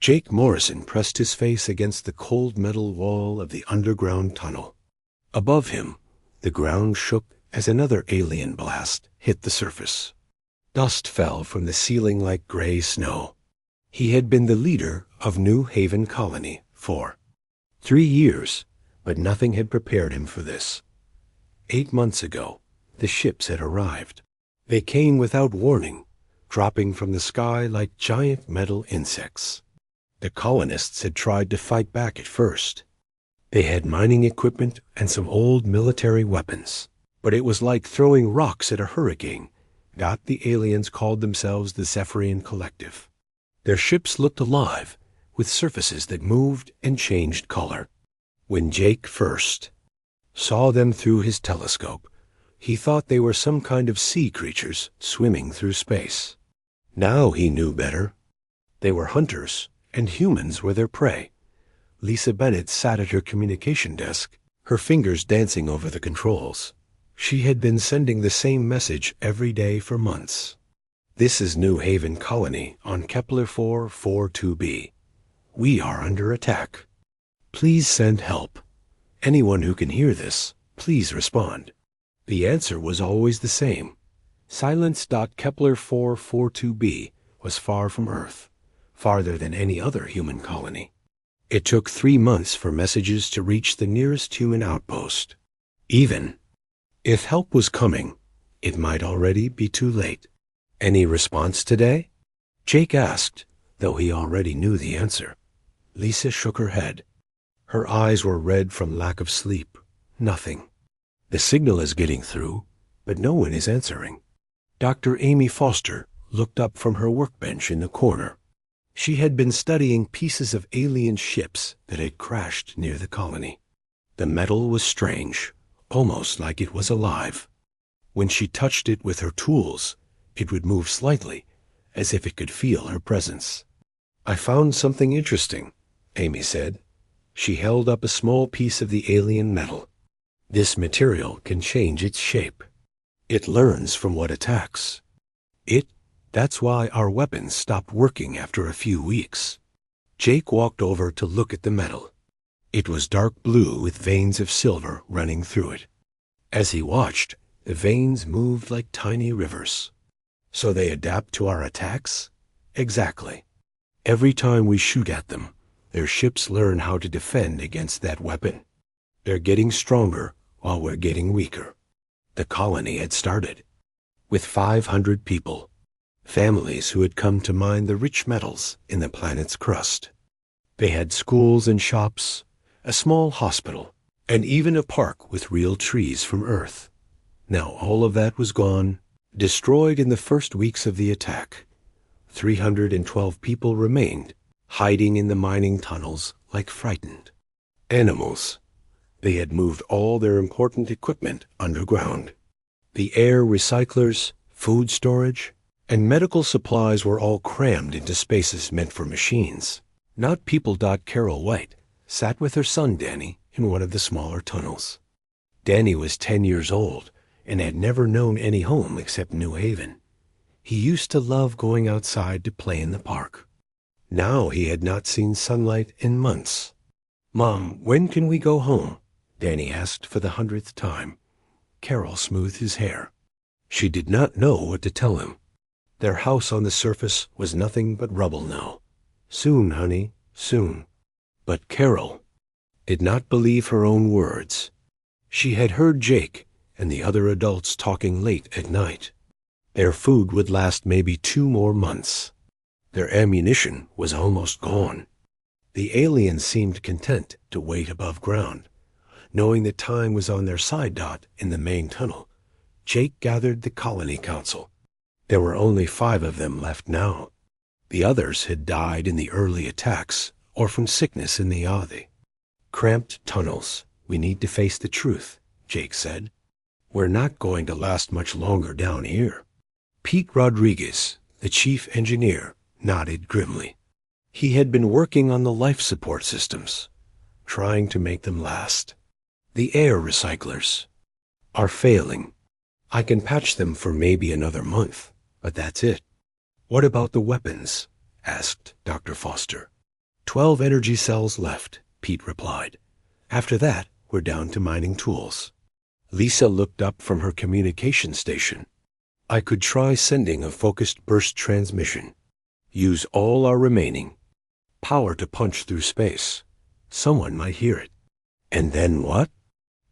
Jake Morrison pressed his face against the cold metal wall of the underground tunnel. Above him, the ground shook as another alien blast hit the surface. Dust fell from the ceiling like gray snow. He had been the leader of New Haven Colony for 3 years, but nothing had prepared him for this. 8 months ago, the ships had arrived. They came without warning, dropping from the sky like giant metal insects. The colonists had tried to fight back at first. They had mining equipment and some old military weapons, but it was like throwing rocks at a hurricane. Not the aliens called themselves the Zephyrian Collective. Their ships looked alive, with surfaces that moved and changed color. When Jake first saw them through his telescope, he thought they were some kind of sea creatures swimming through space. Now he knew better. They were hunters, and humans were their prey. Lisa Bennett sat at her communication desk, her fingers dancing over the controls. She had been sending the same message every day for months. This is New Haven Colony on Kepler 442b. We are under attack. Please send help. Anyone who can hear this, please respond. The answer was always the same. Silence.Kepler 442b was far from Earth, farther than any other human colony. It took 3 months for messages to reach the nearest human outpost. Even if help was coming, it might already be too late. Any response today? Jake asked, though he already knew the answer. Lisa shook her head. Her eyes were red from lack of sleep. Nothing. The signal is getting through, but no one is answering. Dr. Amy Foster looked up from her workbench in the corner. She had been studying pieces of alien ships that had crashed near the colony. The metal was strange, almost like it was alive. When she touched it with her tools, it would move slightly, as if it could feel her presence. I found something interesting, Amy said. She held up a small piece of the alien metal. This material can change its shape. It learns from what attacks. That's why our weapons stopped working after a few weeks. Jake walked over to look at the metal. It was dark blue with veins of silver running through it. As he watched, the veins moved like tiny rivers. So they adapt to our attacks? Exactly. Every time we shoot at them, their ships learn how to defend against that weapon. They're getting stronger while we're getting weaker. The colony had started with 500 people, families who had come to mine the rich metals in the planet's crust. They had schools and shops, a small hospital, and even a park with real trees from Earth. Now all of that was gone, destroyed in the first weeks of the attack. 312 people remained, hiding in the mining tunnels like frightened animals. They had moved all their important equipment underground. The air recyclers, food storage, and medical supplies were all crammed into spaces meant for machines. Not people. Carol White sat with her son Danny in one of the smaller tunnels. Danny was 10 years old and had never known any home except New Haven. He used to love going outside to play in the park. Now he had not seen sunlight in months. "Mom, when can we go home?" Danny asked for the 100th time. Carol smoothed his hair. She did not know what to tell him. Their house on the surface was nothing but rubble now. "Soon, honey, soon." But Carol did not believe her own words. She had heard Jake and the other adults talking late at night. Their food would last maybe 2 more months. Their ammunition was almost gone. The aliens seemed content to wait above ground, knowing that time was on their side. In the main tunnel, Jake gathered the colony council. There were only 5 of them left now. The others had died in the early attacks or from sickness in the Adi. "Cramped tunnels. We need to face the truth," Jake said. "We're not going to last much longer down here." Pete Rodriguez, the chief engineer, nodded grimly. He had been working on the life support systems, trying to make them last. "The air recyclers are failing. I can patch them for maybe another month, but that's it." "What about the weapons?" asked Dr. Foster. 12 energy cells left, Pete replied. After that, we're down to mining tools. Lisa looked up from her communication station. I could try sending a focused burst transmission. Use all our remaining power to punch through space. Someone might hear it. And then what?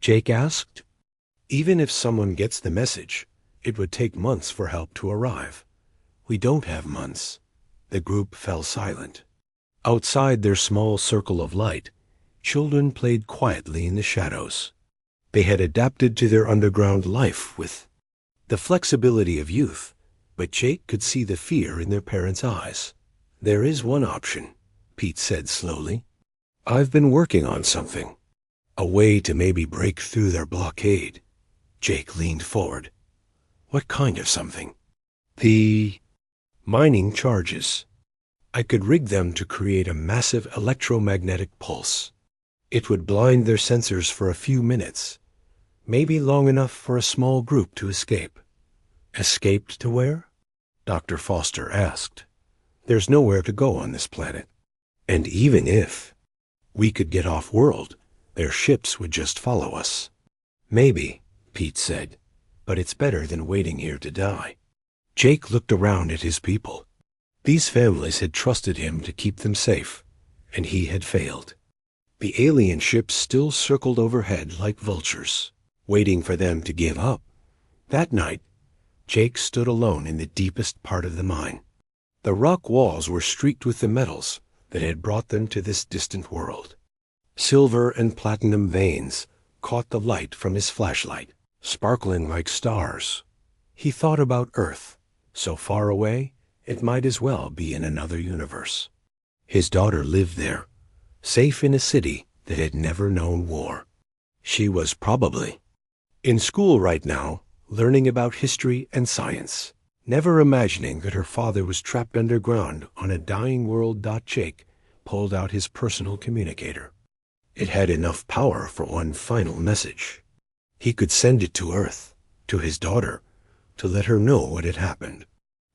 Jake asked. Even if someone gets the message, it would take months for help to arrive. We don't have months. The group fell silent. Outside their small circle of light, children played quietly in the shadows. They had adapted to their underground life with the flexibility of youth, but Jake could see the fear in their parents' eyes. There is one option, Pete said slowly. I've been working on something. A way to maybe break through their blockade. Jake leaned forward. What kind of something? The mining charges. I could rig them to create a massive electromagnetic pulse. It would blind their sensors for a few minutes, maybe long enough for a small group to escape. Escaped to where? Dr. Foster asked. There's nowhere to go on this planet. And even if we could get off-world, their ships would just follow us. Maybe, Pete said, but it's better than waiting here to die. Jake looked around at his people. These families had trusted him to keep them safe, and he had failed. The alien ships still circled overhead like vultures, waiting for them to give up. That night, Jake stood alone in the deepest part of the mine. The rock walls were streaked with the metals that had brought them to this distant world. Silver and platinum veins caught the light from his flashlight, sparkling like stars. He thought about Earth, so far away it might as well be in another universe. His daughter lived there, safe in a city that had never known war. She was probably in school right now, learning about history and science, never imagining that her father was trapped underground on a dying world. Jake pulled out his personal communicator. It had enough power for one final message. He could send it to Earth, to his daughter, to let her know what had happened.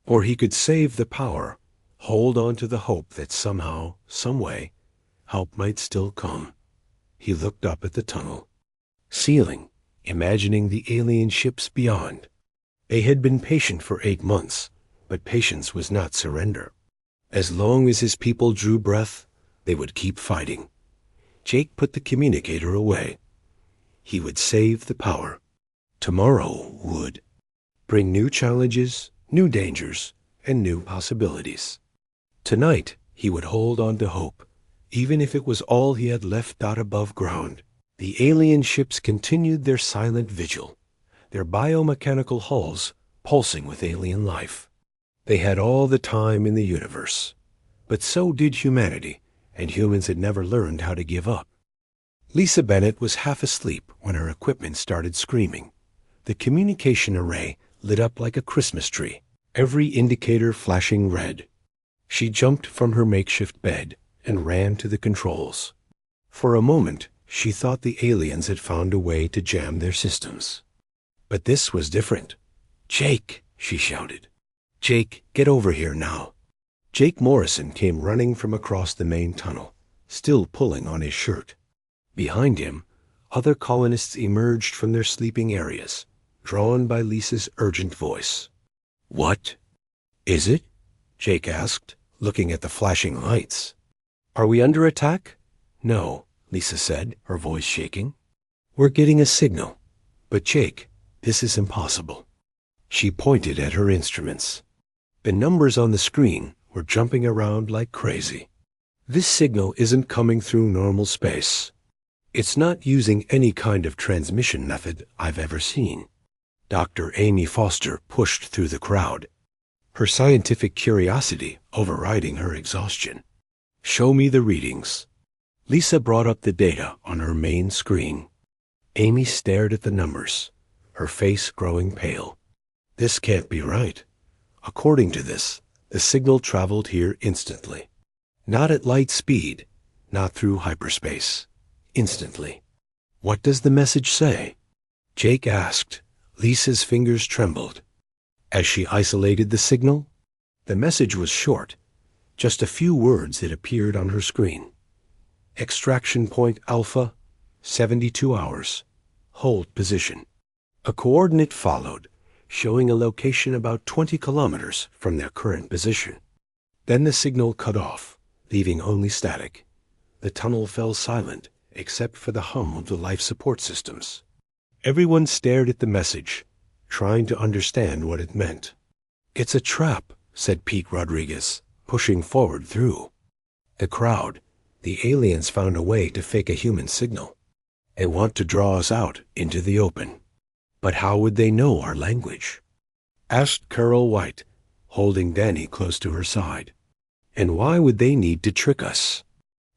Or he could save the power, hold on to the hope that somehow, some way, help might still come. He looked up at the tunnel ceiling, imagining the alien ships beyond. They had been patient for 8 months, but patience was not surrender. As long as his people drew breath, they would keep fighting. Jake put the communicator away. He would save the power. Tomorrow would bring new challenges, new dangers, and new possibilities. Tonight, he would hold on to hope, even if it was all he had left out above ground. The alien ships continued their silent vigil, their biomechanical hulls pulsing with alien life. They had all the time in the universe, but so did humanity, and humans had never learned how to give up. Lisa Bennett was half asleep when her equipment started screaming. The communication array lit up like a Christmas tree, every indicator flashing red. She jumped from her makeshift bed and ran to the controls. For a moment, she thought the aliens had found a way to jam their systems. But this was different. "Jake!" she shouted. "Jake, get over here now." Jake Morrison came running from across the main tunnel, still pulling on his shirt. Behind him, other colonists emerged from their sleeping areas, drawn by Lisa's urgent voice. "What is it?" Jake asked, looking at the flashing lights. "Are we under attack?" "No," Lisa said, her voice shaking. "We're getting a signal. But Jake, this is impossible." She pointed at her instruments. The numbers on the screen were jumping around like crazy. "This signal isn't coming through normal space. It's not using any kind of transmission method I've ever seen." Dr. Amy Foster pushed through the crowd, her scientific curiosity overriding her exhaustion. "Show me the readings." Lisa brought up the data on her main screen. Amy stared at the numbers, her face growing pale. "This can't be right. According to this, the signal traveled here instantly. Not at light speed, not through hyperspace. Instantly." "What does the message say?" Jake asked. Lisa's fingers trembled. As she isolated the signal, the message was short. Just a few words that appeared on her screen. Extraction point Alpha, 72 hours. Hold position. A coordinate followed, showing a location about 20 kilometers from their current position. Then the signal cut off, leaving only static. The tunnel fell silent, except for the hum of the life support systems. Everyone stared at the message, trying to understand what it meant. "It's a trap," said Pete Rodriguez, pushing forward through the crowd. "The aliens found a way to fake a human signal. They want to draw us out into the open." "But how would they know our language?" asked Carol White, holding Danny close to her side. "And why would they need to trick us?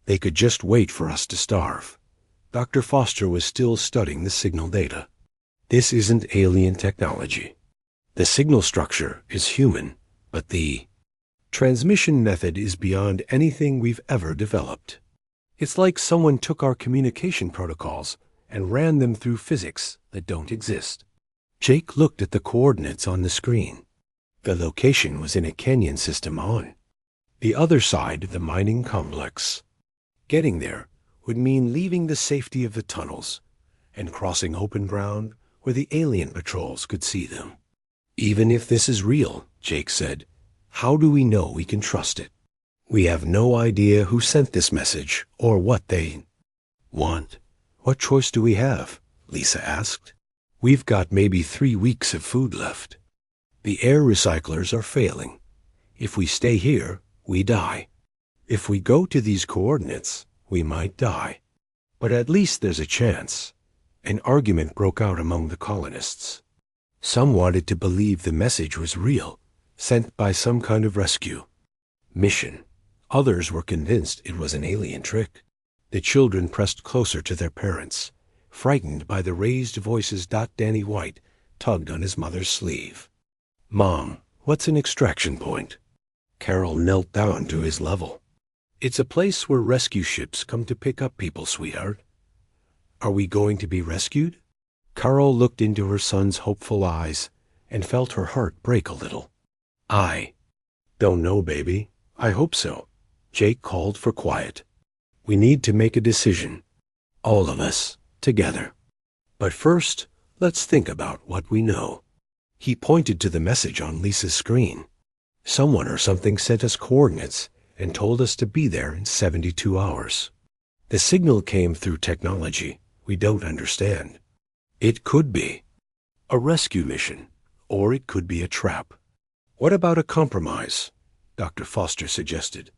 They could just wait for us to starve." Dr. Foster was still studying the signal data. "This isn't alien technology. The signal structure is human, but the transmission method is beyond anything we've ever developed. It's like someone took our communication protocols and ran them through physics that don't exist." Jake looked at the coordinates on the screen. The location was in a canyon system on the other side of the mining complex. Getting there would mean leaving the safety of the tunnels and crossing open ground where the alien patrols could see them. "Even if this is real," Jake said, "how do we know we can trust it? We have no idea who sent this message or what they want." "What choice do we have?" Lisa asked. "We've got maybe 3 weeks of food left. The air recyclers are failing. If we stay here, we die. If we go to these coordinates, we might die. But at least there's a chance." An argument broke out among the colonists. Some wanted to believe the message was real, sent by some kind of rescue mission. Others were convinced it was an alien trick. The children pressed closer to their parents, frightened by the raised voices. Danny White tugged on his mother's sleeve. "Mom, what's an extraction point?" Carol knelt down to his level. "It's a place where rescue ships come to pick up people, sweetheart." "Are we going to be rescued?" Carol looked into her son's hopeful eyes and felt her heart break a little. "I don't know, baby. I hope so." Jake called for quiet. "We need to make a decision. All of us, together. But first, let's think about what we know." He pointed to the message on Lisa's screen. "Someone or something sent us coordinates and told us to be there in 72 hours. The signal came through technology we don't understand. It could be a rescue mission, or it could be a trap." "What about a compromise?" Dr. Foster suggested.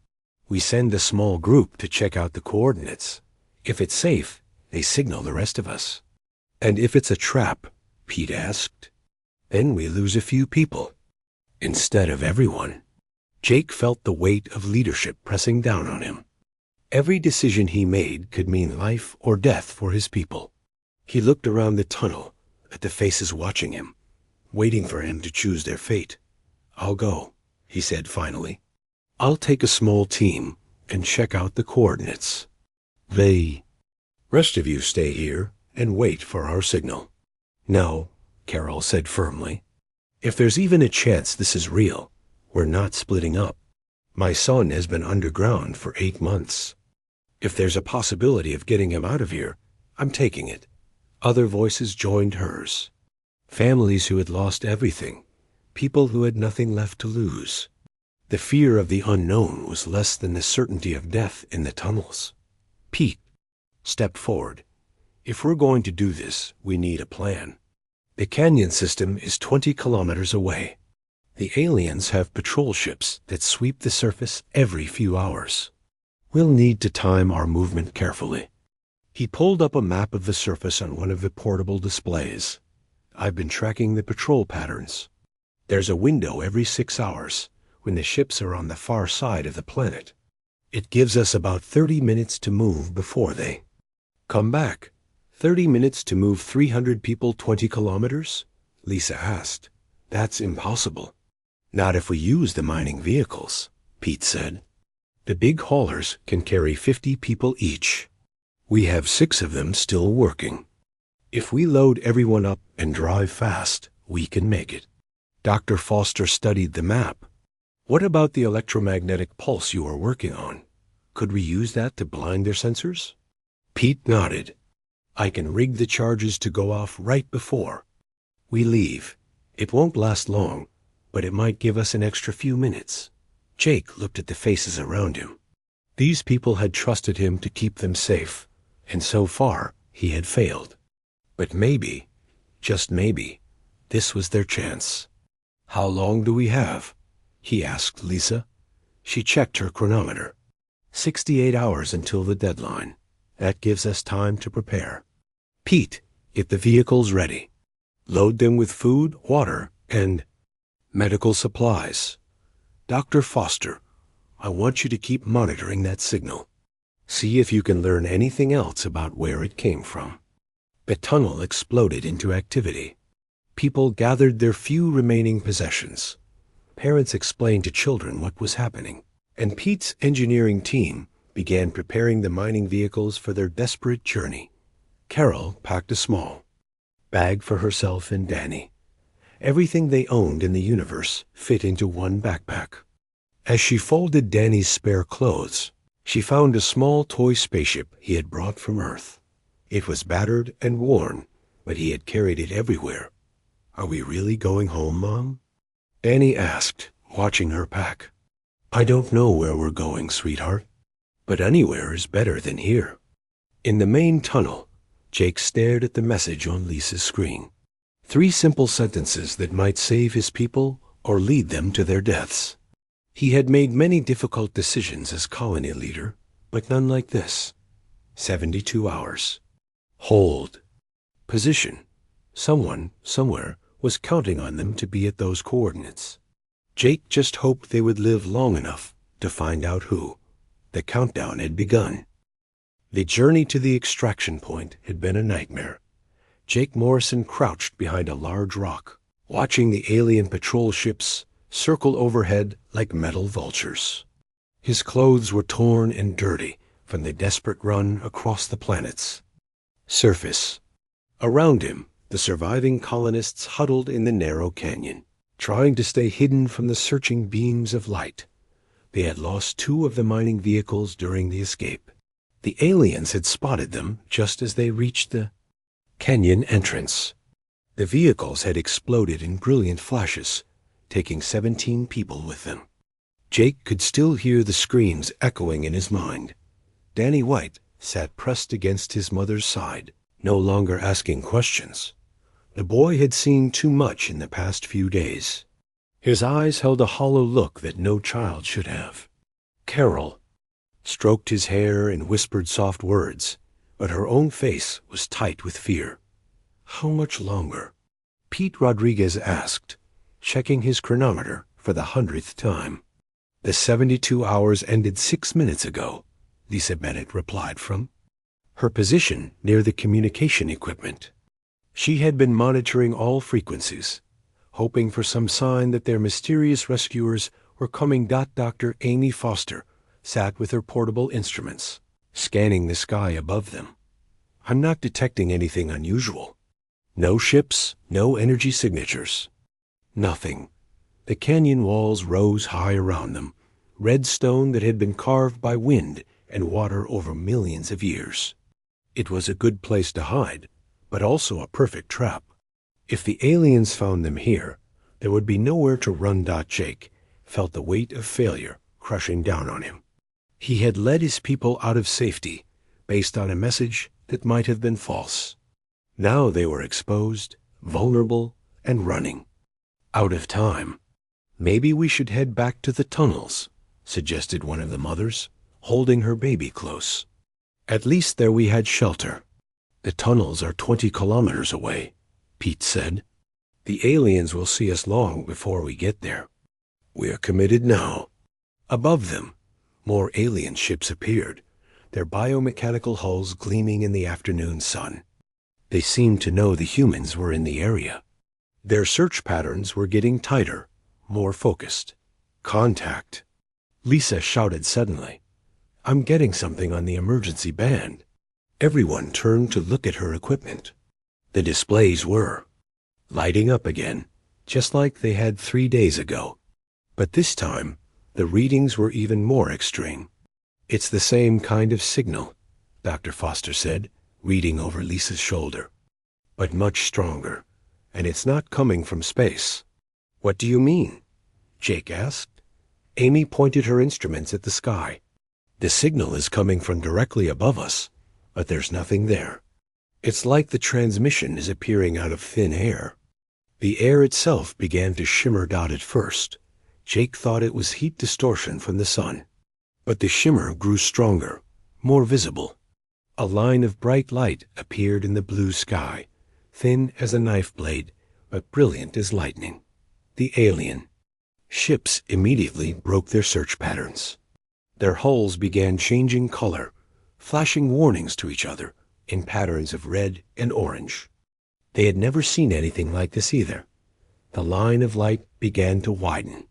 "We send a small group to check out the coordinates. If it's safe, they signal the rest of us." "And if it's a trap?" Pete asked. "Then we lose a few people instead of everyone." Jake felt the weight of leadership pressing down on him. Every decision he made could mean life or death for his people. He looked around the tunnel at the faces watching him, waiting for him to choose their fate. "I'll go," he said finally. "I'll take a small team and check out the coordinates. The rest of you stay here and wait for our signal." "No," Carol said firmly. "If there's even a chance this is real, we're not splitting up. My son has been underground for 8 months. If there's a possibility of getting him out of here, I'm taking it." Other voices joined hers. Families who had lost everything, people who had nothing left to lose. The fear of the unknown was less than the certainty of death in the tunnels. Pete stepped forward. "If we're going to do this, we need a plan. The canyon system is 20 kilometers away. The aliens have patrol ships that sweep the surface every few hours. We'll need to time our movement carefully." He pulled up a map of the surface on one of the portable displays. "I've been tracking the patrol patterns. There's a window every 6 hours when the ships are on the far side of the planet. It gives us about 30 minutes to move before they come back." 30 minutes to move 300 people 20 kilometers? Lisa asked. "That's impossible." "Not if we use the mining vehicles," Pete said. "The big haulers can carry 50 people each. We have 6 of them still working. If we load everyone up and drive fast, we can make it." Dr. Foster studied the map. What about the electromagnetic pulse you are working on? Could we use that to blind their sensors? Pete nodded. I can rig the charges to go off right before we leave. It won't last long, but it might give us an extra few minutes. Jake looked at the faces around him. These people had trusted him to keep them safe, and so far he had failed. But maybe, just maybe, this was their chance. How long do we have? He asked Lisa. She checked her chronometer. 68 hours until the deadline. That gives us time to prepare. Pete, get the vehicles ready. Load them with food, water, and medical supplies. Dr. Foster, I want you to keep monitoring that signal. See if you can learn anything else about where it came from. The tunnel exploded into activity. People gathered their few remaining possessions. Parents explained to children what was happening, and Pete's engineering team began preparing the mining vehicles for their desperate journey. Carol packed a small bag for herself and Danny. Everything they owned in the universe fit into one backpack. As she folded Danny's spare clothes, she found a small toy spaceship he had brought from Earth. It was battered and worn, but he had carried it everywhere. Are we really going home, Mom? Danny asked, watching her pack. I don't know where we're going, sweetheart, but anywhere is better than here. In the main tunnel, Jake stared at the message on Lisa's screen. 3 simple sentences that might save his people or lead them to their deaths. He had made many difficult decisions as colony leader, but none like this. 72 hours. Hold. Position. Someone, somewhere, was counting on them to be at those coordinates. Jake just hoped they would live long enough to find out who. The countdown had begun. The journey to the extraction point had been a nightmare. Jake Morrison crouched behind a large rock, watching the alien patrol ships circle overhead like metal vultures. His clothes were torn and dirty from the desperate run across the planet's surface. Around him, the surviving colonists huddled in the narrow canyon, trying to stay hidden from the searching beams of light. They had lost 2 of the mining vehicles during the escape. The aliens had spotted them just as they reached the canyon entrance. The vehicles had exploded in brilliant flashes, taking 17 people with them. Jake could still hear the screams echoing in his mind. Danny White sat pressed against his mother's side, no longer asking questions. The boy had seen too much in the past few days. His eyes held a hollow look that no child should have. Carol stroked his hair and whispered soft words, but her own face was tight with fear. How much longer? Pete Rodriguez asked, checking his chronometer for the 100th time. The 72 hours ended 6 minutes ago, Lisa Bennett replied from her position near the communication equipment. She had been monitoring all frequencies, hoping for some sign that their mysterious rescuers were coming. Dr. Amy Foster sat with her portable instruments, scanning the sky above them. I'm not detecting anything unusual. No ships, no energy signatures. Nothing. The canyon walls rose high around them, red stone that had been carved by wind and water over millions of years. It was a good place to hide, but also a perfect trap. If the aliens found them here, there would be nowhere to run. Jake felt the weight of failure crushing down on him. He had led his people out of safety based on a message that might have been false. Now they were exposed, vulnerable, and running. Out of time. Maybe we should head back to the tunnels, suggested one of the mothers, holding her baby close. At least there we had shelter. The tunnels are 20 kilometers away, Pete said. The aliens will see us long before we get there. We are committed now. Above them, more alien ships appeared, their biomechanical hulls gleaming in the afternoon sun. They seemed to know the humans were in the area. Their search patterns were getting tighter, more focused. Contact. Lisa shouted suddenly. I'm getting something on the emergency band. Everyone turned to look at her equipment. The displays were lighting up again, just like they had 3 days ago. But this time, The readings were even more extreme. "It's the same kind of signal," Dr. Foster said, reading over Lisa's shoulder. "But much stronger, and it's not coming from space." "What do you mean?" Jake asked. Amy pointed her instruments at the sky. "The signal is coming from directly above us, but there's nothing there. It's like the transmission is appearing out of thin air." The air itself began to shimmer at first. Jake thought it was heat distortion from the sun. But the shimmer grew stronger, more visible. A line of bright light appeared in the blue sky, thin as a knife blade, but brilliant as lightning. The alien. Ships immediately broke their search patterns. Their hulls began changing color, flashing warnings to each other in patterns of red and orange. They had never seen anything like this either. The line of light began to widen.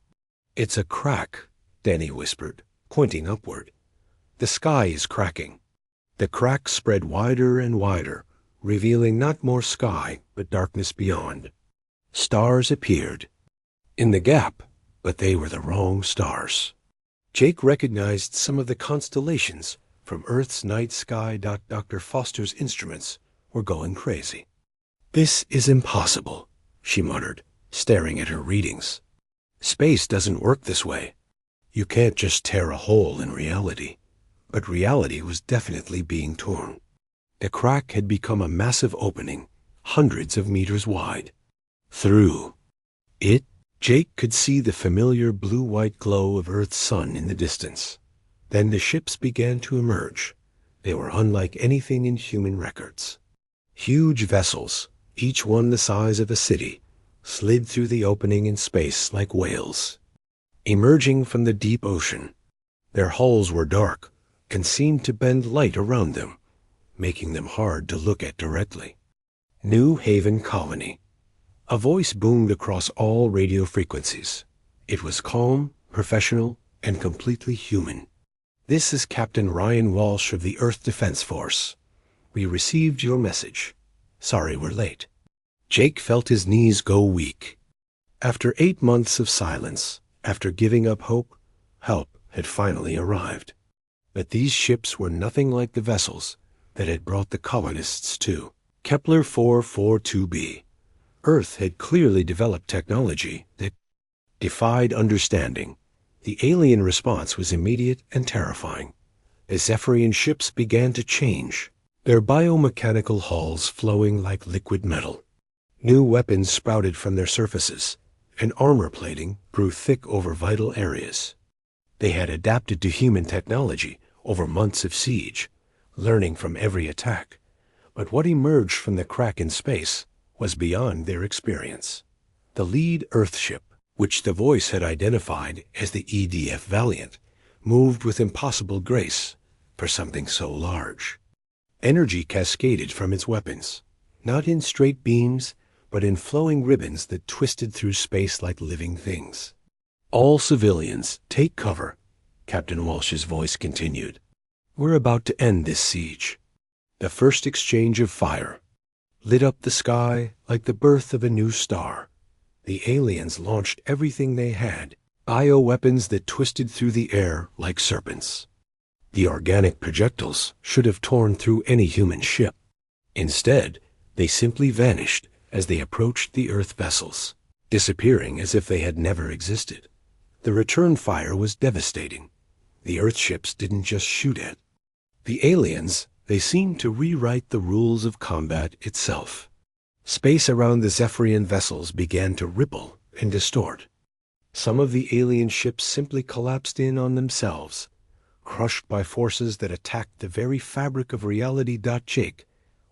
"It's a crack," Danny whispered, pointing upward. "The sky is cracking." The crack spread wider and wider, revealing not more sky, but darkness beyond. Stars appeared in the gap, but they were the wrong stars. Jake recognized some of the constellations from Earth's night sky. Dr. Foster's instruments were going crazy. "This is impossible," she muttered, staring at her readings. "Space doesn't work this way. You can't just tear a hole in reality." But reality was definitely being torn. The crack had become a massive opening, hundreds of meters wide. Through it, Jake could see the familiar blue-white glow of Earth's sun in the distance. Then the ships began to emerge. They were unlike anything in human records. Huge vessels, each one the size of a city, slid through the opening in space like whales. Emerging from the deep ocean, their hulls were dark and seemed to bend light around them, making them hard to look at directly. New Haven Colony. A voice boomed across all radio frequencies. It was calm, professional, and completely human. "This is Captain Ryan Walsh of the Earth Defense Force. We received your message. Sorry we're late." Jake felt his knees go weak. After 8 months of silence, after giving up hope, help had finally arrived. But these ships were nothing like the vessels that had brought the colonists to Kepler 442b. Earth had clearly developed technology that defied understanding. The alien response was immediate and terrifying. The Zephyrian ships began to change, their biomechanical hulls flowing like liquid metal. New weapons sprouted from their surfaces, and armor plating grew thick over vital areas. They had adapted to human technology over months of siege, learning from every attack. But what emerged from the crack in space was beyond their experience. The lead Earthship, which the voice had identified as the EDF Valiant, moved with impossible grace for something so large. Energy cascaded from its weapons, not in straight beams, but in flowing ribbons that twisted through space like living things. "All civilians, take cover," Captain Walsh's voice continued. "We're about to end this siege." The first exchange of fire lit up the sky like the birth of a new star. The aliens launched everything they had, bioweapons that twisted through the air like serpents. The organic projectiles should have torn through any human ship. Instead, they simply vanished as they approached the Earth vessels, disappearing as if they had never existed. The return fire was devastating. The Earthships didn't just shoot at the aliens, they seemed to rewrite the rules of combat itself. Space around the Zephyrian vessels began to ripple and distort. Some of the alien ships simply collapsed in on themselves, crushed by forces that attacked the very fabric of reality. Jake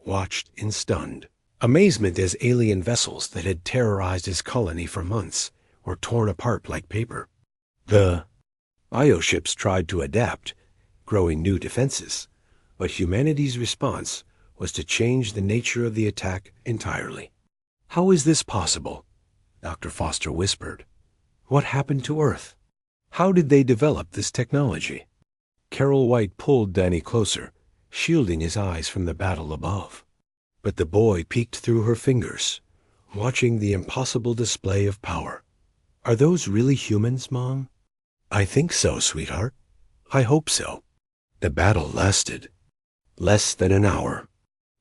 watched in stunned amazement as alien vessels that had terrorized his colony for months were torn apart like paper. The bioships tried to adapt, growing new defenses, but humanity's response was to change the nature of the attack entirely. "How is this possible?" Dr. Foster whispered. "What happened to Earth? How did they develop this technology?" Carol White pulled Danny closer, shielding his eyes from the battle above. But the boy peeked through her fingers, watching the impossible display of power. "Are those really humans, Mom?" "I think so, sweetheart. I hope so." The battle lasted less than an hour.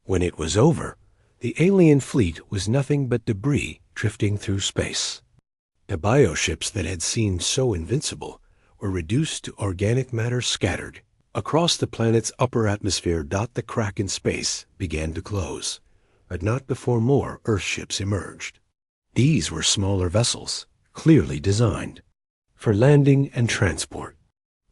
When it was over, the alien fleet was nothing but debris drifting through space. The bioships that had seemed so invincible were reduced to organic matter scattered. Across the planet's upper atmosphere, the crack in space began to close, but not before more Earthships emerged. These were smaller vessels, clearly designed for landing and transport.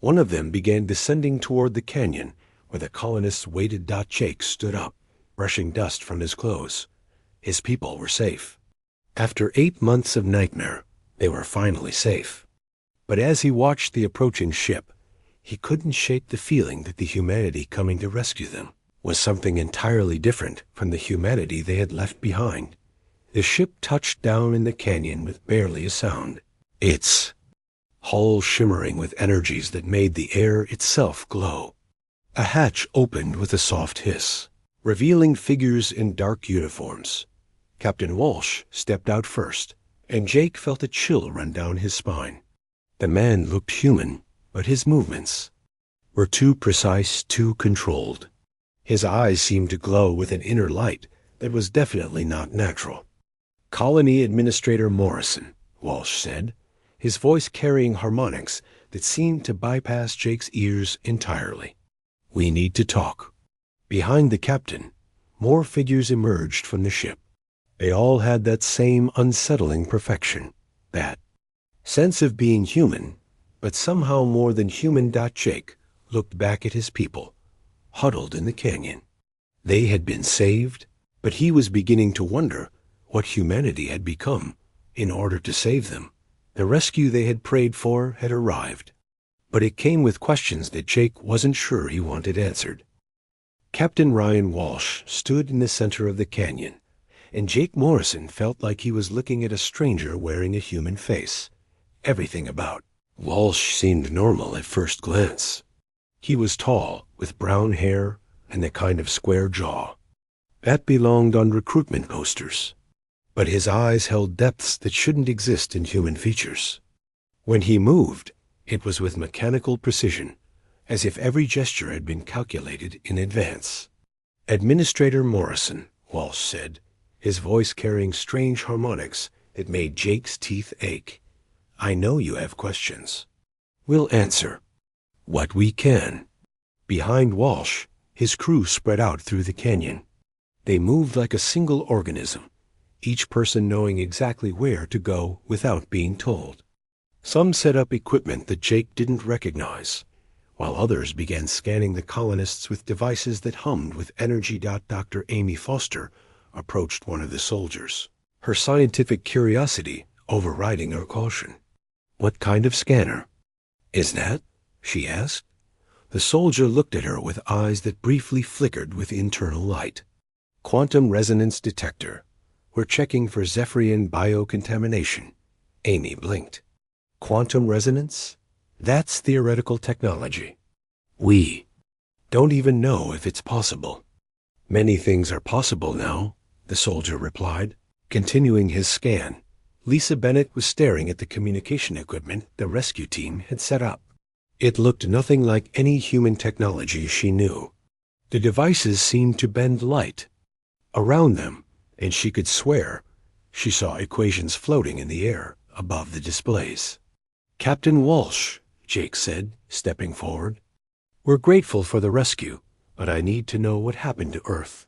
One of them began descending toward the canyon where the colonists waited. Jake stood up, brushing dust from his clothes. His people were safe. After 8 months of nightmare, they were finally safe. But as he watched the approaching ship, he couldn't shake the feeling that the humanity coming to rescue them was something entirely different from the humanity they had left behind. The ship touched down in the canyon with barely a sound, its hull shimmering with energies that made the air itself glow. A hatch opened with a soft hiss, revealing figures in dark uniforms. Captain Walsh stepped out first, and Jake felt a chill run down his spine. The man looked human, but his movements were too precise, too controlled. His eyes seemed to glow with an inner light that was definitely not natural. "Colony Administrator Morrison," Walsh said, his voice carrying harmonics that seemed to bypass Jake's ears entirely. "We need to talk." Behind the captain, more figures emerged from the ship. They all had that same unsettling perfection, that sense of being human, but somehow more than human. Jake looked back at his people, huddled in the canyon. They had been saved, but he was beginning to wonder what humanity had become in order to save them. The rescue they had prayed for had arrived, but it came with questions that Jake wasn't sure he wanted answered. Captain Ryan Walsh stood in the center of the canyon, and Jake Morrison felt like he was looking at a stranger wearing a human face. Everything about Walsh seemed normal at first glance. He was tall, with brown hair and the kind of square jaw that belonged on recruitment posters. But his eyes held depths that shouldn't exist in human features. When he moved, it was with mechanical precision, as if every gesture had been calculated in advance. "Administrator Morrison," Walsh said, his voice carrying strange harmonics that made Jake's teeth ache. "I know you have questions. We'll answer what we can." Behind Walsh, his crew spread out through the canyon. They moved like a single organism, each person knowing exactly where to go without being told. Some set up equipment that Jake didn't recognize, while others began scanning the colonists with devices that hummed with energy. Dr. Amy Foster approached one of the soldiers, her scientific curiosity overriding her caution. "What kind of scanner is that?" she asked. The soldier looked at her with eyes that briefly flickered with internal light. "Quantum resonance detector. We're checking for Zephyrian biocontamination." Amy blinked. "Quantum resonance? That's theoretical technology. We don't even know if it's possible." "Many things are possible now," the soldier replied, continuing his scan. Lisa Bennett was staring at the communication equipment the rescue team had set up. It looked nothing like any human technology she knew. The devices seemed to bend light around them, and she could swear she saw equations floating in the air above the displays. "Captain Walsh," Jake said, stepping forward, "we're grateful for the rescue, but I need to know what happened to Earth.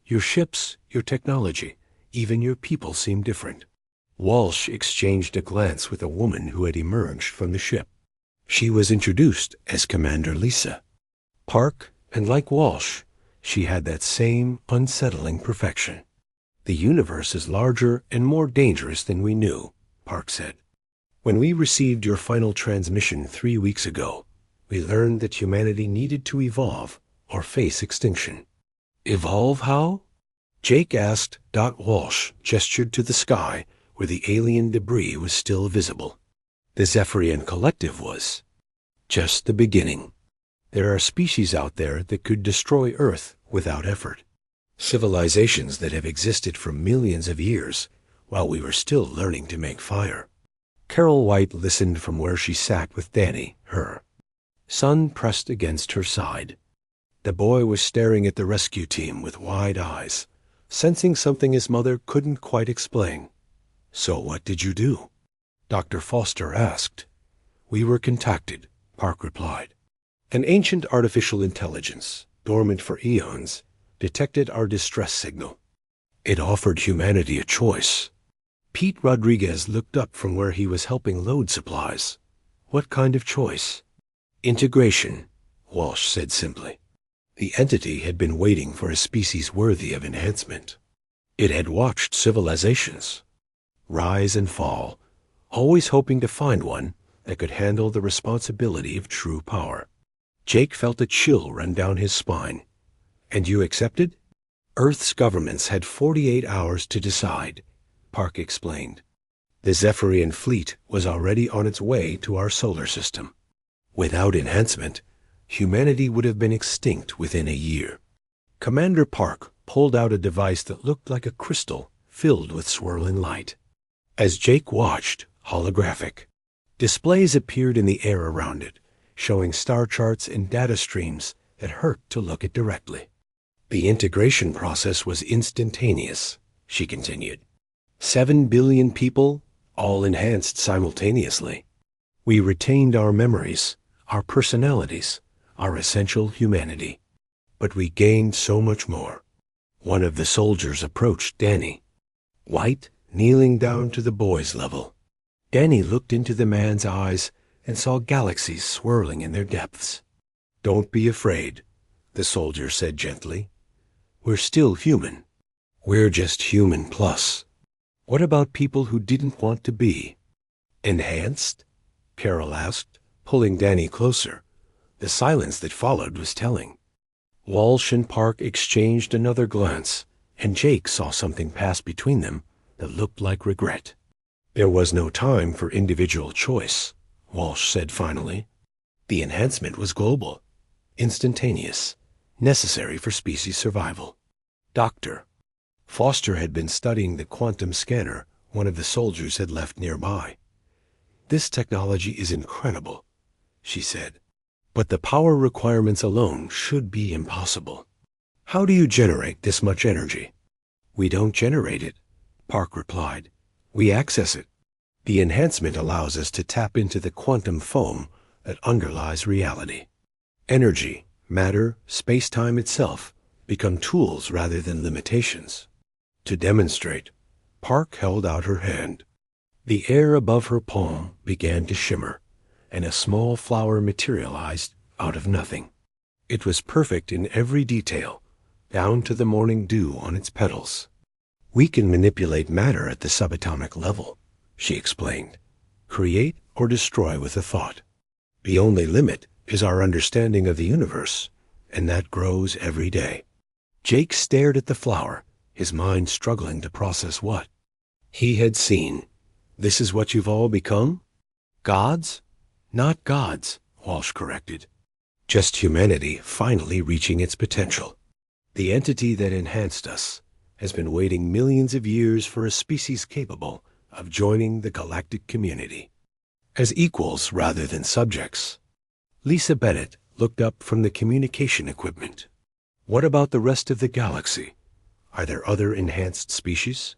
Your ships, your technology, even your people seem different." Walsh exchanged a glance with a woman who had emerged from the ship. She was introduced as Commander Lisa Park, and like Walsh, she had that same unsettling perfection. "The universe is larger and more dangerous than we knew," Park said. "When we received your final transmission 3 weeks ago, we learned that humanity needed to evolve or face extinction." "Evolve how?" Jake asked. Walsh gestured to the sky where the alien debris was still visible. The Zephyrian Collective was just the beginning. There are species out there that could destroy Earth without effort. Civilizations that have existed for millions of years while we were still learning to make fire. Carol White listened from where she sat with Danny, her son pressed against her side. The boy was staring at the rescue team with wide eyes, sensing something his mother couldn't quite explain. "So what did you do?" Dr. Foster asked. "We were contacted," Park replied. "An ancient artificial intelligence, dormant for eons, detected our distress signal. It offered humanity a choice." Pete Rodriguez looked up from where he was helping load supplies. "What kind of choice?" "Integration," Walsh said simply. The entity had been waiting for a species worthy of enhancement. It had watched civilizations rise and fall, always hoping to find one that could handle the responsibility of true power. Jake felt a chill run down his spine. "And you accepted?" "Earth's governments had 48 hours to decide," Park explained. "The Zephyrian fleet was already on its way to our solar system. Without enhancement, humanity would have been extinct within a year." Commander Park pulled out a device that looked like a crystal filled with swirling light. As Jake watched, holographic displays appeared in the air around it, showing star charts and data streams that hurt to look at directly. "The integration process was instantaneous," she continued. 7 billion people, all enhanced simultaneously. We retained our memories, our personalities, our essential humanity. But we gained so much more. One of the soldiers approached Danny, White kneeling down to the boy's level. Danny looked into the man's eyes and saw galaxies swirling in their depths. "Don't be afraid," the soldier said gently. "We're still human. We're just human plus." "What about people who didn't want to be?" "Enhanced?" Carol asked, pulling Danny closer. The silence that followed was telling. Walsh and Park exchanged another glance, and Jake saw something pass between them that looked like regret. "There was no time for individual choice," Walsh said finally. "The enhancement was global, instantaneous, necessary for species survival." "Doctor." Foster had been studying the quantum scanner one of the soldiers had left nearby. "This technology is incredible," she said. "But the power requirements alone should be impossible. How do you generate this much energy?" "We don't generate it," Park replied. "We access it. The enhancement allows us to tap into the quantum foam that underlies reality. Energy, matter, space-time itself become tools rather than limitations." To demonstrate, Park held out her hand. The air above her palm began to shimmer, and a small flower materialized out of nothing. It was perfect in every detail, down to the morning dew on its petals. "We can manipulate matter at the subatomic level," she explained. "Create or destroy with a thought. The only limit is our understanding of the universe, and that grows every day." Jake stared at the flower, his mind struggling to process what he had seen. "This is what you've all become?" "Gods?" "Not gods," Walsh corrected. "Just humanity finally reaching its potential. The entity that enhanced us has been waiting millions of years for a species capable of joining the galactic community. As equals rather than subjects." Lisa Bennett looked up from the communication equipment. "What about the rest of the galaxy? Are there other enhanced species?"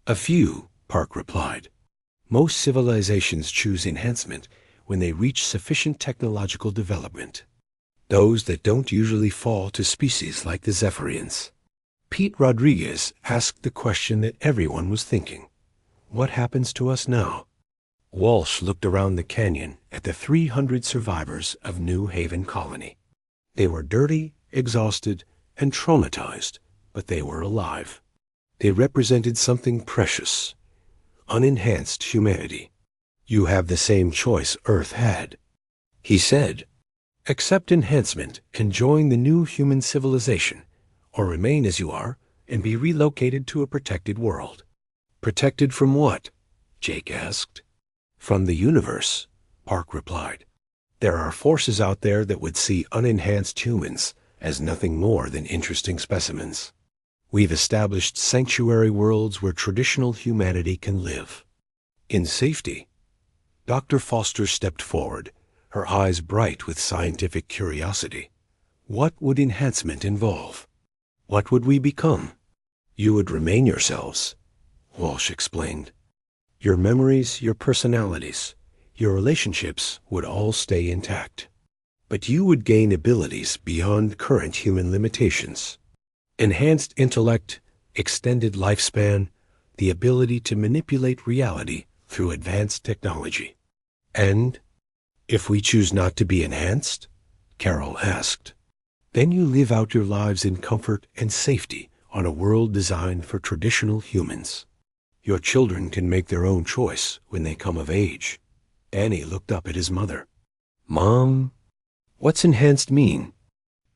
"A few," Park replied. "Most civilizations choose enhancement when they reach sufficient technological development. Those that don't usually fall to species like the Zephyrians." Pete Rodriguez asked the question that everyone was thinking. "What happens to us now?" Walsh looked around the canyon at the 300 survivors of New Haven Colony. They were dirty, exhausted, and traumatized, but they were alive. They represented something precious, unenhanced humanity. "You have the same choice Earth had," he said. "Accept enhancement and join the new human civilization, or remain as you are and be relocated to a protected world." "Protected from what?" Jake asked. "From the universe," Park replied. "There are forces out there that would see unenhanced humans as nothing more than interesting specimens. We've established sanctuary worlds where traditional humanity can live in safety, Dr. Foster stepped forward, her eyes bright with scientific curiosity. What would enhancement involve? What would we become? You would remain yourselves, Walsh explained. Your memories, your personalities, your relationships would all stay intact. But you would gain abilities beyond current human limitations. Enhanced intellect, extended lifespan, the ability to manipulate reality through advanced technology. And if we choose not to be enhanced? Carol asked. Then you live out your lives in comfort and safety on a world designed for traditional humans. Your children can make their own choice when they come of age. Annie looked up at his mother. Mom, what's enhanced mean?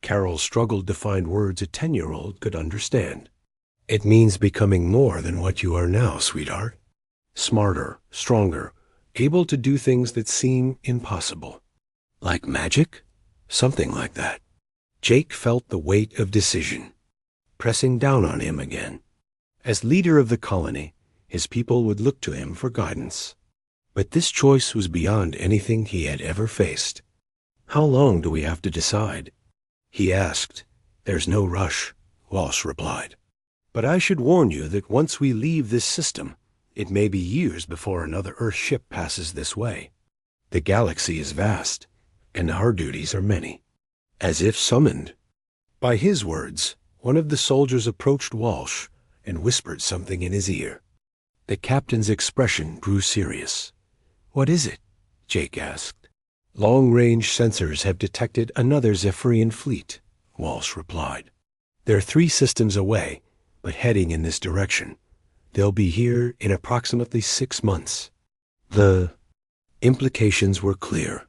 Carol struggled to find words a 10-year-old could understand. It means becoming more than what you are now, sweetheart. Smarter, stronger, able to do things that seem impossible. Like magic? Something like that. Jake felt the weight of decision, pressing down on him again. As leader of the colony, his people would look to him for guidance. But this choice was beyond anything he had ever faced. How long do we have to decide? He asked. There's no rush, Walsh replied. But I should warn you that once we leave this system, it may be years before another Earth ship passes this way. The galaxy is vast, and our duties are many. As if summoned. By his words, one of the soldiers approached Walsh and whispered something in his ear. The captain's expression grew serious. What is it? Jake asked. Long-range sensors have detected another Zephyrian fleet, Walsh replied. They're 3 systems away, but heading in this direction. They'll be here in approximately 6 months. The implications were clear.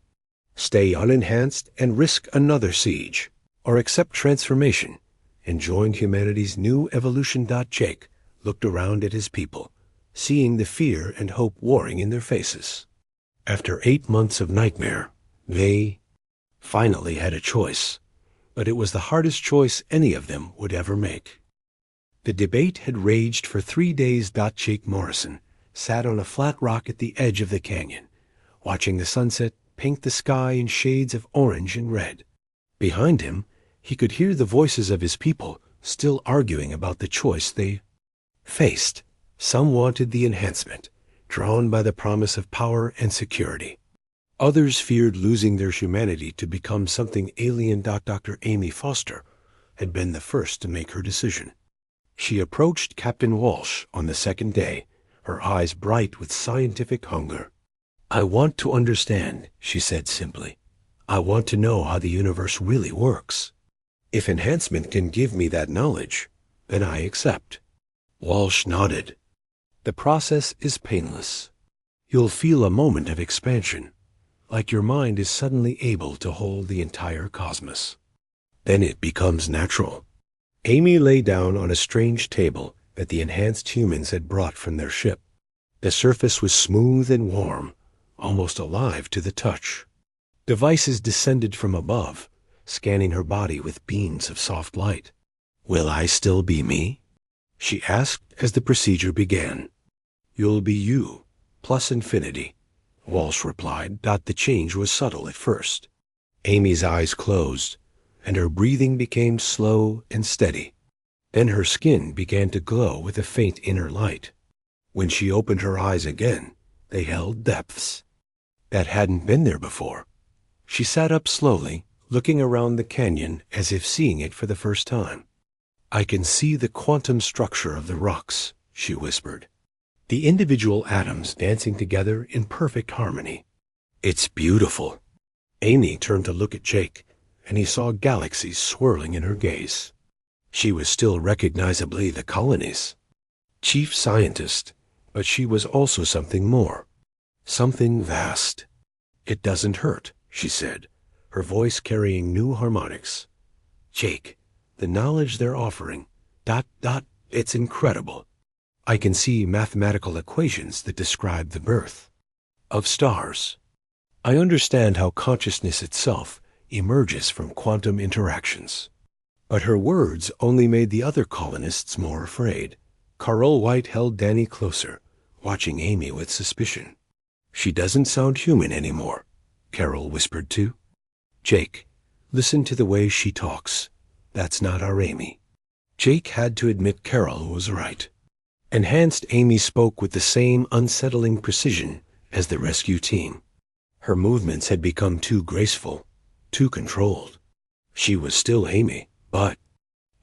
Stay unenhanced and risk another siege, or accept transformation and join humanity's new evolution. Jake looked around at his people, seeing the fear and hope warring in their faces. After 8 months of nightmare, they finally had a choice, but it was the hardest choice any of them would ever make. The debate had raged for 3 days. Jake Morrison sat on a flat rock at the edge of the canyon, watching the sunset paint the sky in shades of orange and red. Behind him, he could hear the voices of his people still arguing about the choice they faced. Some wanted the enhancement, drawn by the promise of power and security. Others feared losing their humanity to become something alien. Dr. Amy Foster had been the first to make her decision. She approached Captain Walsh on the second day, her eyes bright with scientific hunger. I want to understand, she said simply. I want to know how the universe really works. If enhancement can give me that knowledge, then I accept. Walsh nodded. The process is painless. You'll feel a moment of expansion, like your mind is suddenly able to hold the entire cosmos. Then it becomes natural. Amy lay down on a strange table that the enhanced humans had brought from their ship. The surface was smooth and warm, almost alive to the touch. Devices descended from above, scanning her body with beams of soft light. Will I still be me? She asked as the procedure began. You'll be you, plus infinity, Walsh replied. The change was subtle at first. Amy's eyes closed, and her breathing became slow and steady. Then her skin began to glow with a faint inner light. When she opened her eyes again, they held depths that hadn't been there before. She sat up slowly, looking around the canyon as if seeing it for the first time. I can see the quantum structure of the rocks, she whispered. The individual atoms dancing together in perfect harmony. It's beautiful. Amy turned to look at Jake, and he saw galaxies swirling in her gaze. She was still recognizably the colony's chief scientist, but she was also something more. Something vast. It doesn't hurt, she said, her voice carrying new harmonics. Jake, the knowledge they're offering, it's incredible. I can see mathematical equations that describe the birth of stars. I understand how consciousness itself emerges from quantum interactions. But her words only made the other colonists more afraid. Carl White held Danny closer, watching Amy with suspicion. She doesn't sound human anymore, Carol whispered too. Jake, listen to the way she talks. That's not our Amy. Jake had to admit Carol was right. Enhanced Amy spoke with the same unsettling precision as the rescue team. Her movements had become too graceful, too controlled. She was still Amy, but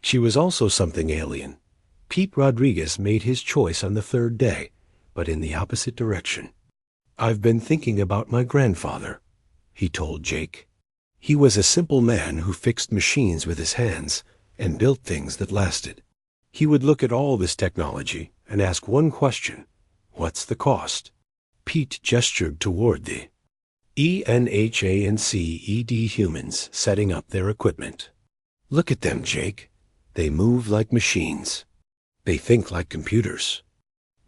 she was also something alien. Pete Rodriguez made his choice on the third day, but in the opposite direction. I've been thinking about my grandfather, he told Jake. He was a simple man who fixed machines with his hands and built things that lasted. He would look at all this technology and ask one question: what's the cost? Pete gestured toward the ENHANCED humans setting up their equipment. Look at them, Jake. They move like machines. They think like computers.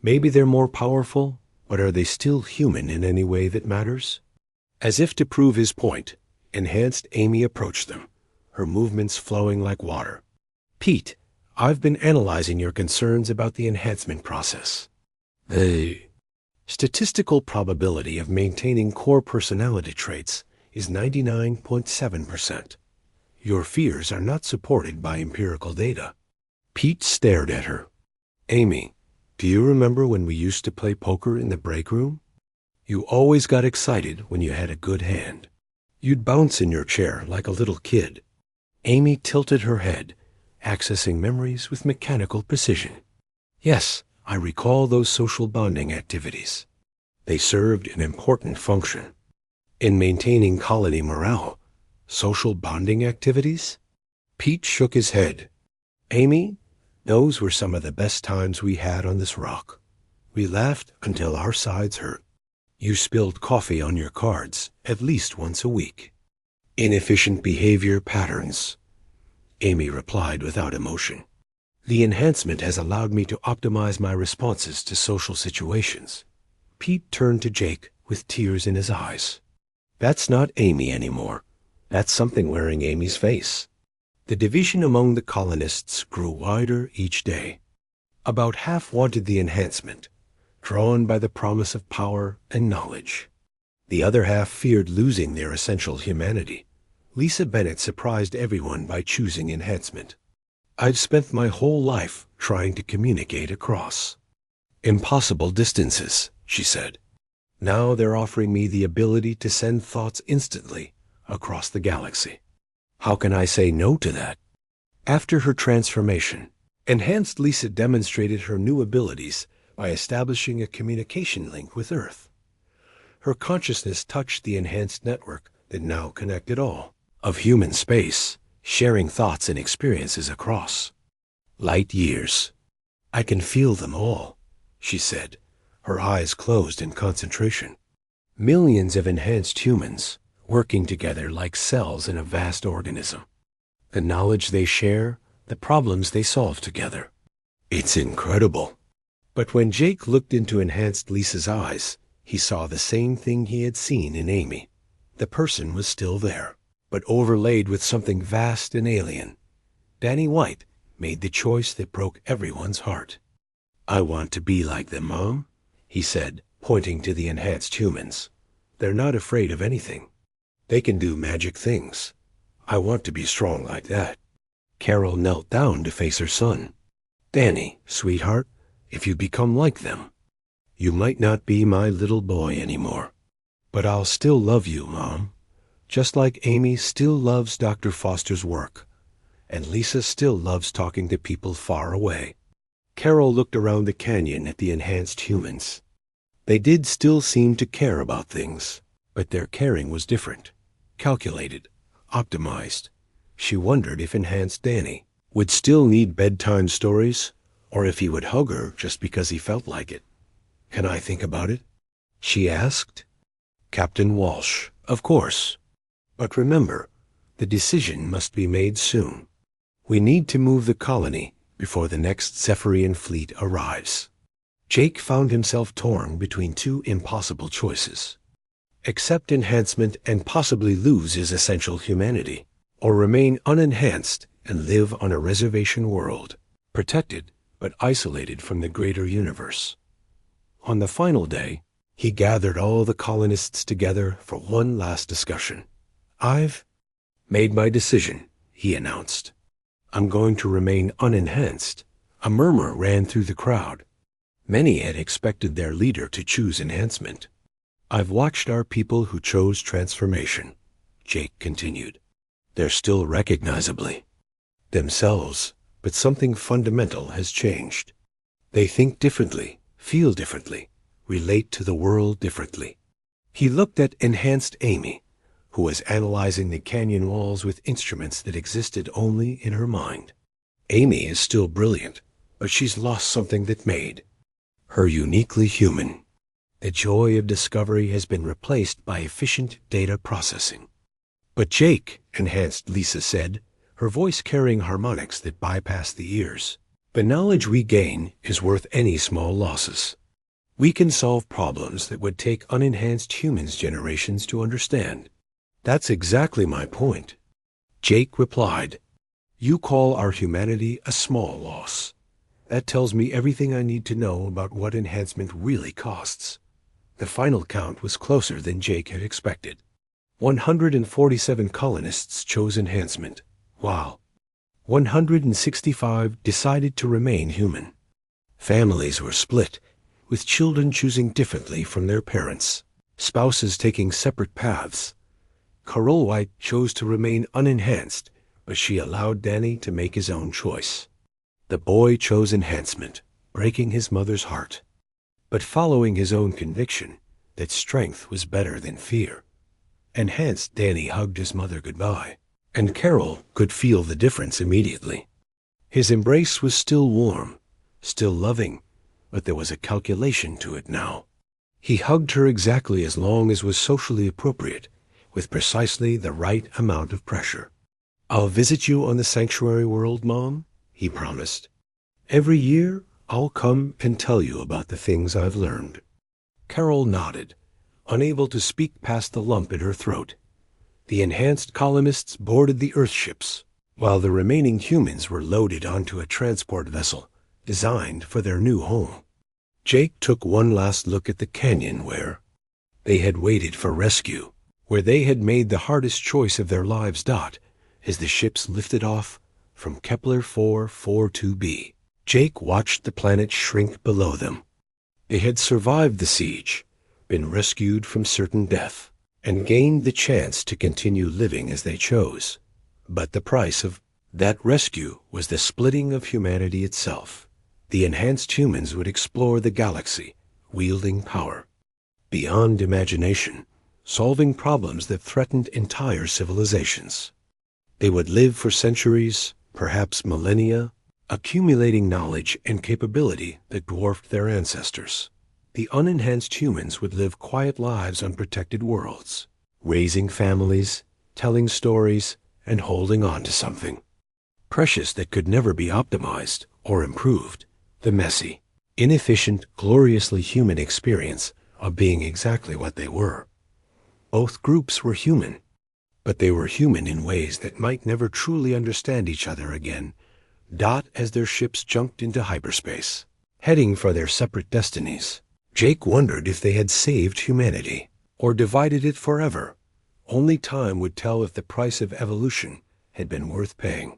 Maybe they're more powerful, but are they still human in any way that matters? As if to prove his point, Enhanced Amy approached them, her movements flowing like water. Pete, I've been analyzing your concerns about the enhancement process. The statistical probability of maintaining core personality traits is 99.7%. Your fears are not supported by empirical data. Pete stared at her. Amy, do you remember when we used to play poker in the break room? You always got excited when you had a good hand. You'd bounce in your chair like a little kid. Amy tilted her head, accessing memories with mechanical precision. Yes, I recall those social bonding activities. They served an important function. In maintaining colony morale, social bonding activities? Pete shook his head. Amy, those were some of the best times we had on this rock. We laughed until our sides hurt. You spilled coffee on your cards at least once a week. Inefficient behavior patterns, Amy replied without emotion. The enhancement has allowed me to optimize my responses to social situations. Pete turned to Jake with tears in his eyes. That's not Amy anymore. That's something wearing Amy's face. The division among the colonists grew wider each day. About half wanted the enhancement, drawn by the promise of power and knowledge. The other half feared losing their essential humanity. Lisa Bennett surprised everyone by choosing enhancement. I've spent my whole life trying to communicate across impossible distances, she said. Now they're offering me the ability to send thoughts instantly across the galaxy. How can I say no to that? After her transformation, Enhanced Lisa demonstrated her new abilities by establishing a communication link with Earth. Her consciousness touched the enhanced network that now connected all of human space, sharing thoughts and experiences across light years. I can feel them all, she said, her eyes closed in concentration. Millions of enhanced humans working together like cells in a vast organism. The knowledge they share, the problems they solve together. It's incredible. But when Jake looked into Enhanced Lisa's eyes, he saw the same thing he had seen in Amy. The person was still there, but overlaid with something vast and alien. Danny White made the choice that broke everyone's heart. I want to be like them, Mom, he said, pointing to the enhanced humans. They're not afraid of anything. They can do magic things. I want to be strong like that. Carol knelt down to face her son. Danny, sweetheart, if you become like them, you might not be my little boy anymore. But I'll still love you, Mom. Just like Amy still loves Dr. Foster's work, and Lisa still loves talking to people far away. Carol looked around the canyon at the enhanced humans. They did still seem to care about things, but their caring was different, calculated, optimized. She wondered if Enhanced Danny would still need bedtime stories, or if he would hug her just because he felt like it. Can I think about it? She asked. Captain Walsh, of course. But remember, the decision must be made soon. We need to move the colony before the next Zephyrian fleet arrives. Jake found himself torn between two impossible choices. Accept enhancement and possibly lose his essential humanity, or remain unenhanced and live on a reservation world, protected but isolated from the greater universe. On the final day, He gathered all the colonists together for one last discussion. "I've made my decision," he announced. "I'm going to remain unenhanced." A murmur ran through the crowd. Many had expected their leader to choose enhancement. "I've watched our people who chose transformation," Jake continued. "They're still recognizably themselves, but something fundamental has changed. They think differently, feel differently, relate to the world differently." He looked at enhanced Amy, who was analyzing the canyon walls with instruments that existed only in her mind. Amy is still brilliant, but she's lost something that made her uniquely human. The joy of discovery has been replaced by efficient data processing. "But Jake," enhanced Lisa said, her voice carrying harmonics that bypassed the ears, "the knowledge we gain is worth any small losses. We can solve problems that would take unenhanced humans generations to understand." "That's exactly my point," Jake replied. "You call our humanity a small loss. That tells me everything I need to know about what enhancement really costs." The final count was closer than Jake had expected. 147 colonists chose enhancement, while 165 decided to remain human. Families were split, with children choosing differently from their parents, spouses taking separate paths. Carol White chose to remain unenhanced, but she allowed Danny to make his own choice. The boy chose enhancement, breaking his mother's heart, but following his own conviction that strength was better than fear. Enhanced Danny hugged his mother goodbye, and Carol could feel the difference immediately. His embrace was still warm, still loving, but there was a calculation to it now. He hugged her exactly as long as was socially appropriate, with precisely the right amount of pressure. "I'll visit you on the sanctuary world, Mom," he promised. "Every year, I'll come and tell you about the things I've learned." Carol nodded, unable to speak past the lump in her throat. The enhanced colonists boarded the Earthships, while the remaining humans were loaded onto a transport vessel designed for their new home. Jake took one last look at the canyon where they had waited for rescue, where they had made the hardest choice of their lives. As the ships lifted off from Kepler 442b, Jake watched the planet shrink below them. They had survived the siege, been rescued from certain death, and gained the chance to continue living as they chose. But the price of that rescue was the splitting of humanity itself. The enhanced humans would explore the galaxy, wielding power beyond imagination, solving problems that threatened entire civilizations. They would live for centuries, perhaps millennia, accumulating knowledge and capability that dwarfed their ancestors. The unenhanced humans would live quiet lives on protected worlds, raising families, telling stories, and holding on to something precious that could never be optimized or improved: the messy, inefficient, gloriously human experience of being exactly what they were. Both groups were human, but they were human in ways that might never truly understand each other again. As their ships jumped into hyperspace, heading for their separate destinies, Jake wondered if they had saved humanity or divided it forever. Only time would tell if the price of evolution had been worth paying.